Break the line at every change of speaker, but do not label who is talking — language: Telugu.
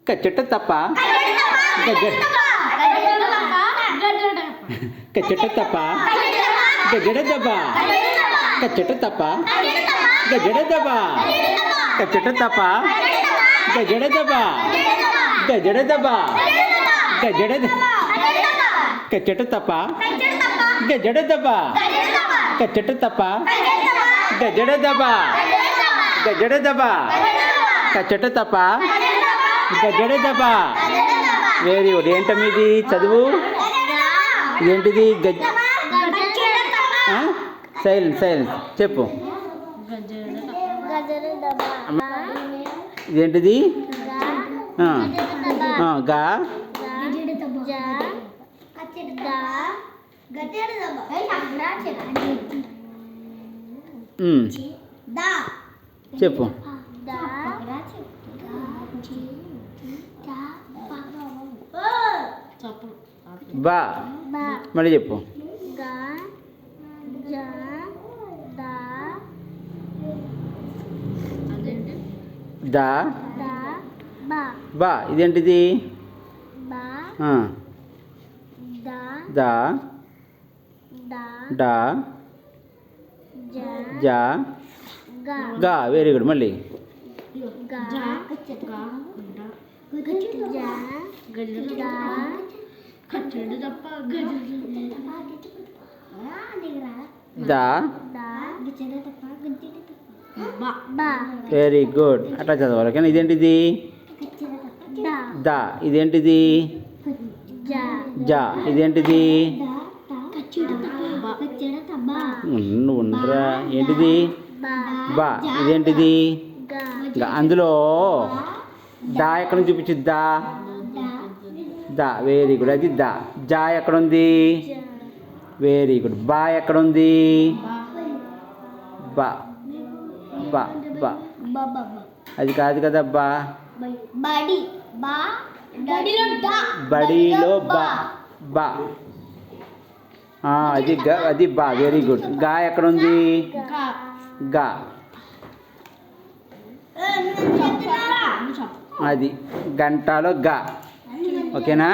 చెట్ట తప్ప చెట్ట తప్ప గజడ దెబ్బ చెట్ట తప్ప గజడ దెబ్బ చెట్ట తప్ప గజడ దెబ్బ గజడ దెబ్బ గజడ చెట్ట తప్ప గజడ దెబ్బ చెట్ట తప్ప గజడ దెబ్బ గజడ దెబ్బ చెట్ట తప్ప గజడ దెబ్బ. Very good. ఏంటమ్మా ఇది చదువు? ఏంటిది? సైలెన్స్ సైలెన్స్ చెప్పు. ఇదేంటిది? గా చెప్పు. బా మళ్ళీ చెప్పు. దా బా. ఇదేంటిది? దా డా జా గా. Very good. మళ్ళీ దా. Very good. అట్లా చదవాలి. కానీ ఇదేంటిది? దా. ఇదేంటిది? జా. ఇదేంటిది? ఉండరా. ఏంటిది? బా. ఇదేంటిది? అందులో దా ఎక్కడ నుంచి చూపించు. దా దా. Very good. అది దా. జా ఎక్కడుంది? Very good. బా ఎక్కడుంది? బా బా బా. అది కాదు కదా బా. బడిలో బా బా. అది గా. అది బా. Very good. గా ఎక్కడుంది? గా. అది గంటలో గా. ఓకేనా?